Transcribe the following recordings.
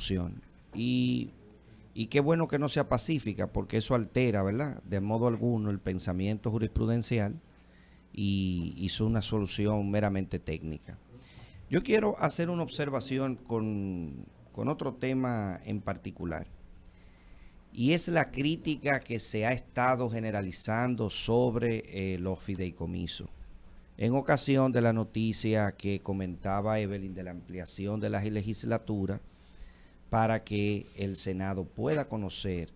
discusión. Y qué bueno que no sea pacífica, porque eso altera, ¿verdad?, de modo alguno el pensamiento jurisprudencial y hizo una solución meramente técnica. Yo quiero hacer una observación con otro tema en particular, y es la crítica que se ha estado generalizando sobre los fideicomisos. En ocasión de la noticia que comentaba Evelyn de la ampliación de la legislatura para que el Senado pueda conocer,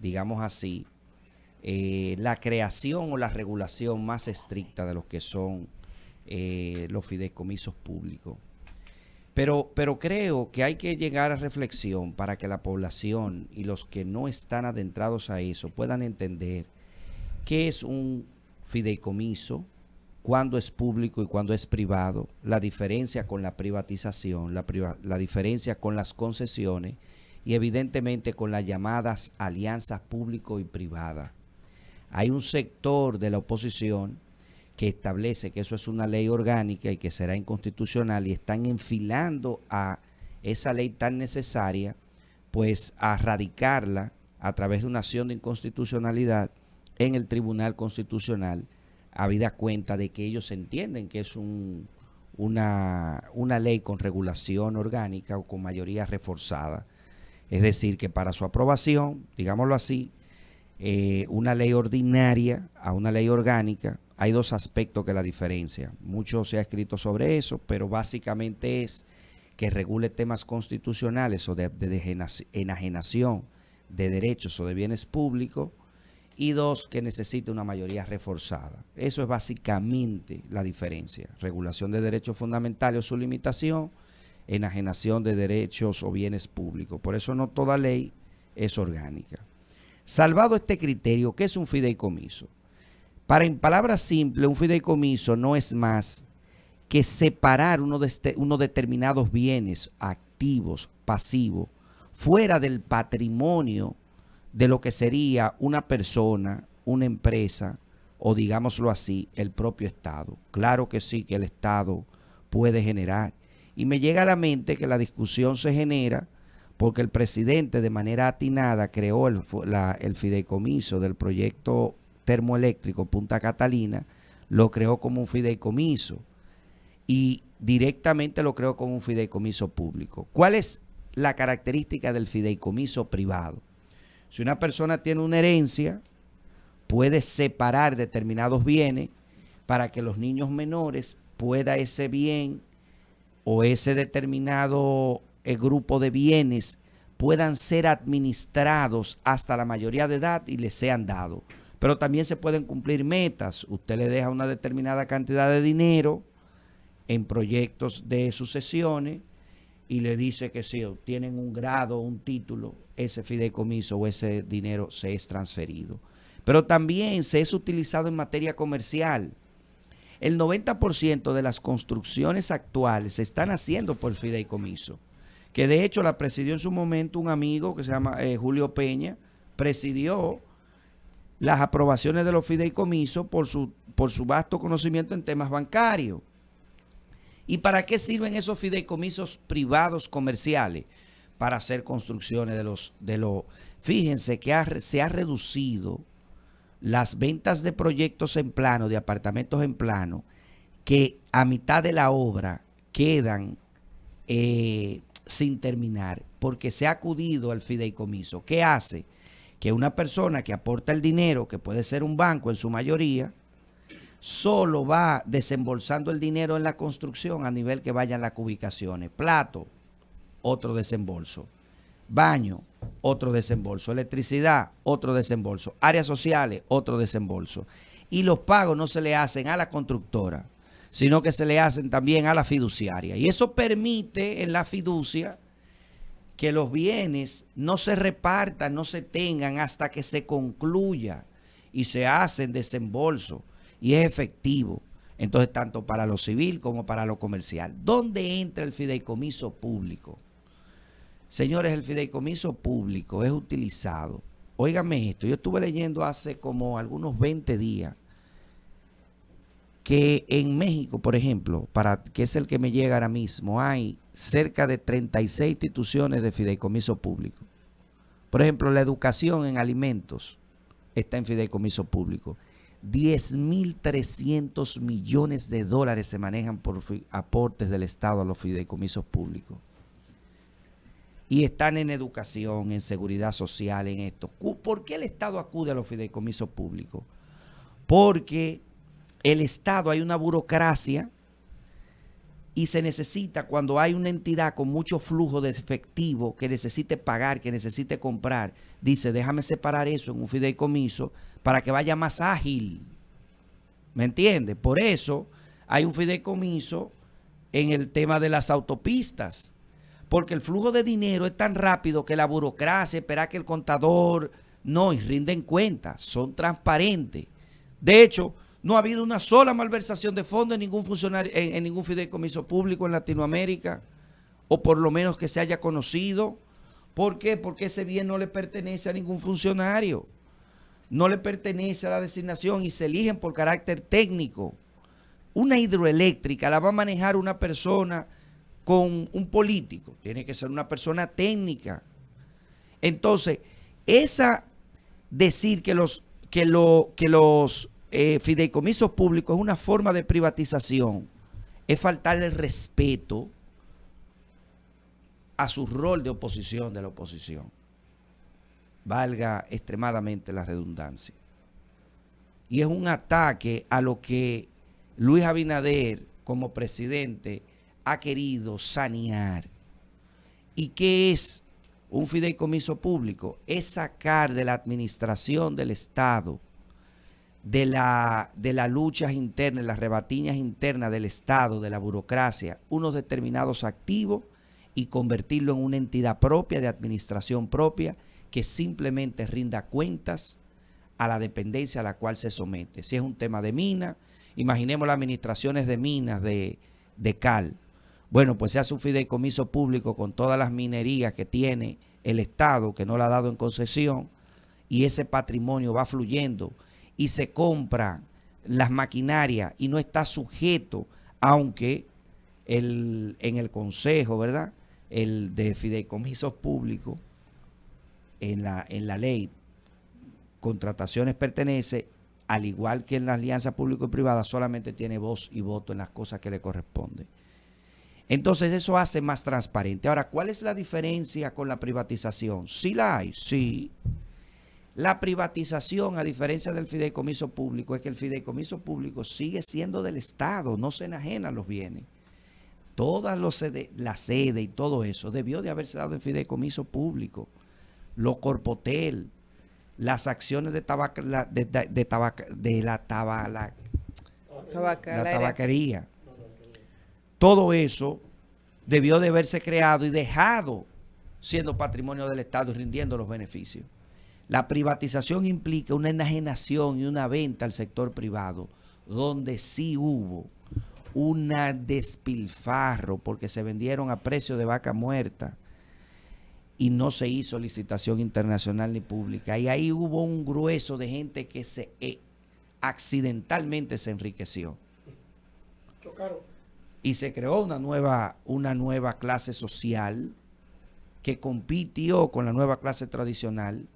digamos así, la creación o la regulación más estricta de lo que son los fideicomisos públicos. Pero creo que hay que llegar a reflexión para que la población y los que no están adentrados a eso puedan entender qué es un fideicomiso, cuándo es público y cuándo es privado, la diferencia con la privatización, la diferencia con las concesiones y evidentemente con las llamadas alianzas público y privada. Hay un sector de la oposición que establece que eso es una ley orgánica y que será inconstitucional, y están enfilando a esa ley tan necesaria, pues a radicarla a través de una acción de inconstitucionalidad en el Tribunal Constitucional, habida cuenta de que ellos entienden que es una ley con regulación orgánica o con mayoría reforzada. Es decir, que para su aprobación, digámoslo así, una ley ordinaria a una ley orgánica, hay dos aspectos que la diferencian. Mucho se ha escrito sobre eso, pero básicamente es que regule temas constitucionales o de enajenación de derechos o de bienes públicos, y dos, que necesite una mayoría reforzada. Eso es básicamente la diferencia. Regulación de derechos fundamentales o su limitación, enajenación de derechos o bienes públicos. Por eso no toda ley es orgánica. Salvado este criterio, ¿qué es un fideicomiso? En palabras simples, un fideicomiso no es más que separar unos determinados bienes activos, pasivos, fuera del patrimonio de lo que sería una persona, una empresa o, digámoslo así, el propio Estado. Claro que sí, que el Estado puede generar. Y me llega a la mente que la discusión se genera porque el presidente de manera atinada creó el fideicomiso del proyecto termoeléctrico Punta Catalina, lo creó como un fideicomiso y directamente lo creó como un fideicomiso público. ¿Cuál es la característica del fideicomiso privado? Si una persona tiene una herencia, puede separar determinados bienes para que los niños menores pueda ese bien o ese determinado grupo de bienes puedan ser administrados hasta la mayoría de edad y les sean dados. Pero también se pueden cumplir metas. Usted le deja una determinada cantidad de dinero en proyectos de sucesiones y le dice que si obtienen un grado, un título, ese fideicomiso o ese dinero se es transferido. Pero también se es utilizado en materia comercial. El 90% de las construcciones actuales se están haciendo por fideicomiso, que de hecho la presidió en su momento un amigo que se llama Julio Peña, presidió las aprobaciones de los fideicomisos por su vasto conocimiento en temas bancarios. ¿Y para qué sirven esos fideicomisos privados comerciales? Para hacer construcciones fíjense que se ha reducido las ventas de proyectos en plano, de apartamentos en plano, que a mitad de la obra quedan sin terminar, porque se ha acudido al fideicomiso. ¿Qué hace? Que una persona que aporta el dinero, que puede ser un banco en su mayoría, solo va desembolsando el dinero en la construcción a nivel que vayan las ubicaciones. Plato, otro desembolso. Baño, otro desembolso. Electricidad, otro desembolso. Áreas sociales, otro desembolso. Y los pagos no se le hacen a la constructora, sino que se le hacen también a la fiduciaria. Y eso permite en la fiducia que los bienes no se repartan, no se tengan hasta que se concluya y se hacen desembolso y es efectivo. Entonces, tanto para lo civil como para lo comercial. ¿Dónde entra el fideicomiso público? Señores, el fideicomiso público es utilizado. Óigame esto, yo estuve leyendo hace como algunos 20 días que en México, por ejemplo, que es el que me llega ahora mismo, hay cerca de 36 instituciones de fideicomiso público. Por ejemplo, la educación en alimentos está en fideicomiso público. 10.300 millones de dólares se manejan por aportes del Estado a los fideicomisos públicos. Y están en educación, en seguridad social, en esto. ¿Por qué el Estado acude a los fideicomisos públicos? Porque el Estado, hay una burocracia y se necesita, cuando hay una entidad con mucho flujo de efectivo que necesite pagar, que necesite comprar, dice, déjame separar eso en un fideicomiso para que vaya más ágil. ¿Me entiendes? Por eso hay un fideicomiso en el tema de las autopistas, porque el flujo de dinero es tan rápido que la burocracia, espera que el contador, no, y rinden cuentas, son transparentes. De hecho, no ha habido una sola malversación de fondos en ningún funcionario, en ningún fideicomiso público en Latinoamérica, o por lo menos que se haya conocido. ¿Por qué? Porque ese bien no le pertenece a ningún funcionario, no le pertenece a la designación y se eligen por carácter técnico. Una hidroeléctrica la va a manejar una persona con un político, tiene que ser una persona técnica. Entonces, decir que los fideicomisos públicos es una forma de privatización, es faltarle el respeto a su rol de oposición de la oposición. Valga extremadamente la redundancia. Y es un ataque a lo que Luis Abinader, como presidente, ha querido sanear. ¿Y qué es un fideicomiso público? Es sacar de la administración del Estado, de las luchas internas, las rebatiñas internas del Estado, de la burocracia, unos determinados activos y convertirlo en una entidad propia, de administración propia, que simplemente rinda cuentas a la dependencia a la cual se somete. Si es un tema de mina, imaginemos las administraciones de minas de cal. Bueno, pues se hace un fideicomiso público con todas las minerías que tiene el Estado, que no la ha dado en concesión, y ese patrimonio va fluyendo y se compra las maquinarias y no está sujeto, aunque en el Consejo, ¿verdad?, el de fideicomisos públicos, en la ley, contrataciones pertenece, al igual que en la alianza público y privada, solamente tiene voz y voto en las cosas que le corresponden. Entonces eso hace más transparente. Ahora, ¿cuál es la diferencia con la privatización? ¿Sí la hay? Sí. La privatización, a diferencia del fideicomiso público, es que el fideicomiso público sigue siendo del Estado, no se enajenan los bienes. Todas la sede y todo eso debió de haberse dado en fideicomiso público. Los Corpotel, las acciones de la tabaquería. Todo eso debió de haberse creado y dejado siendo patrimonio del Estado y rindiendo los beneficios. La privatización implica una enajenación y una venta al sector privado, donde sí hubo una despilfarro porque se vendieron a precio de vaca muerta y no se hizo licitación internacional ni pública. Y ahí hubo un grueso de gente que accidentalmente se enriqueció. Chocaron. Y se creó una nueva clase social que compitió con la nueva clase tradicional,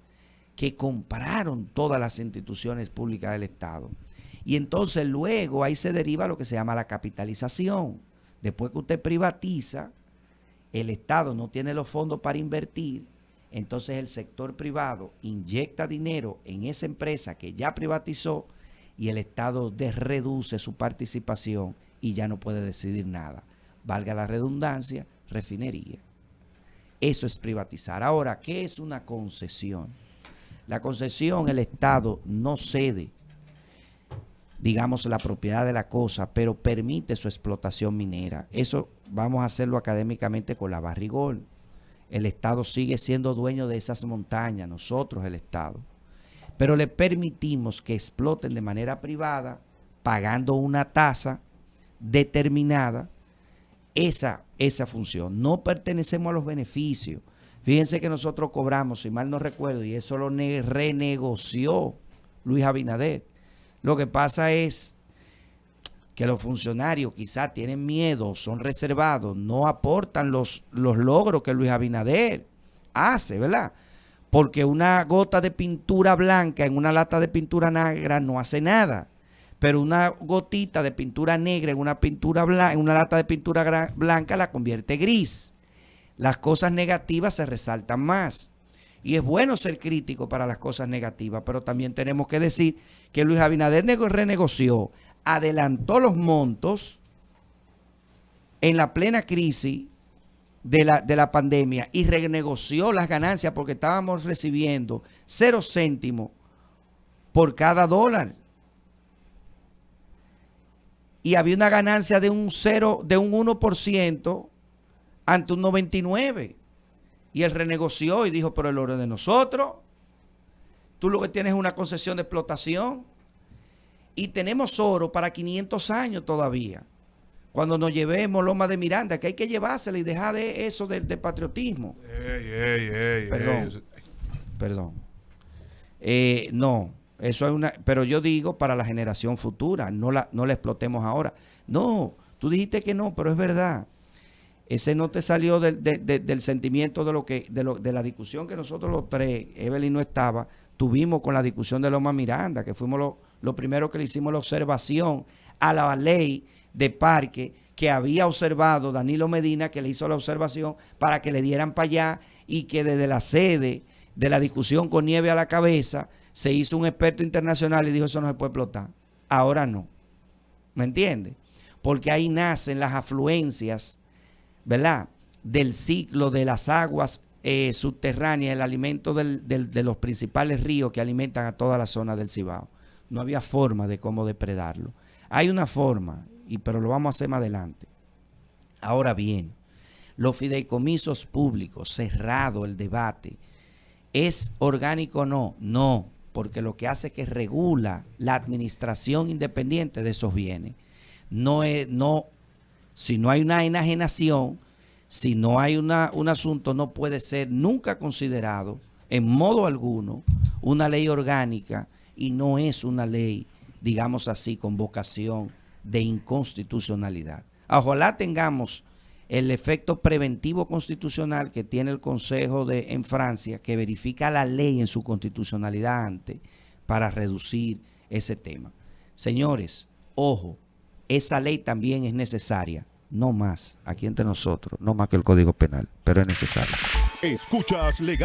que compraron todas las instituciones públicas del Estado. Y entonces luego ahí se deriva lo que se llama la capitalización. Después que usted privatiza, el Estado no tiene los fondos para invertir, entonces el sector privado inyecta dinero en esa empresa que ya privatizó y el Estado reduce su participación y ya no puede decidir nada. Valga la redundancia, refinería. Eso es privatizar. Ahora, ¿qué es una concesión? La concesión, el Estado no cede, digamos, la propiedad de la cosa, pero permite su explotación minera. Eso vamos a hacerlo académicamente con la Barrigol. El Estado sigue siendo dueño de esas montañas, nosotros el Estado. Pero le permitimos que exploten de manera privada, pagando una tasa determinada, esa función. No pertenecemos a los beneficios. Fíjense que nosotros cobramos, si mal no recuerdo, y eso lo renegoció Luis Abinader. Lo que pasa es, que los funcionarios quizás tienen miedo, son reservados, no aportan los logros que Luis Abinader hace, ¿verdad? Porque una gota de pintura blanca en una lata de pintura negra no hace nada. Pero una gotita de pintura negra en una pintura blanca, en una lata de pintura blanca la convierte gris. Las cosas negativas se resaltan más. Y es bueno ser crítico para las cosas negativas, pero también tenemos que decir que Luis Abinader renegoció, adelantó los montos en la plena crisis de la pandemia y renegoció las ganancias porque estábamos recibiendo 0 céntimos por cada dólar. Y había una ganancia de un 1% ante un 99%. Y él renegoció y dijo, pero el oro es de nosotros. Tú lo que tienes es una concesión de explotación. Y tenemos oro para 500 años todavía. Cuando nos llevemos Loma de Miranda, que hay que llevársela y dejar de eso del patriotismo. Perdón. No, eso es una... Pero yo digo para la generación futura, no la explotemos ahora. No, tú dijiste que no, pero es verdad. Ese no te salió del sentimiento de la discusión que nosotros los tres, Evelyn no estaba, tuvimos con la discusión de Loma Miranda, que fuimos lo primero que le hicimos la observación a la ley de parque que había observado Danilo Medina, que le hizo la observación para que le dieran para allá y que desde la sede de la discusión con nieve a la cabeza se hizo un experto internacional y dijo eso no se puede explotar. Ahora no. ¿Me entiendes? Porque ahí nacen las afluencias, ¿verdad?, del ciclo de las aguas subterráneas, el alimento de los principales ríos que alimentan a toda la zona del Cibao. No había forma de cómo depredarlo. Hay una forma, pero lo vamos a hacer más adelante. Ahora bien, los fideicomisos públicos, cerrado el debate, ¿es orgánico o no? No, porque lo que hace es que regula la administración independiente de esos bienes. Si no hay una enajenación, si no hay un asunto, no puede ser nunca considerado en modo alguno una ley orgánica y no es una ley, digamos así, con vocación de inconstitucionalidad. Ojalá tengamos el efecto preventivo constitucional que tiene el Consejo en Francia, que verifica la ley en su constitucionalidad antes para reducir ese tema. Señores, ojo, esa ley también es necesaria. No más, aquí entre nosotros, no más que el Código Penal, pero es necesario. Escuchas Legal.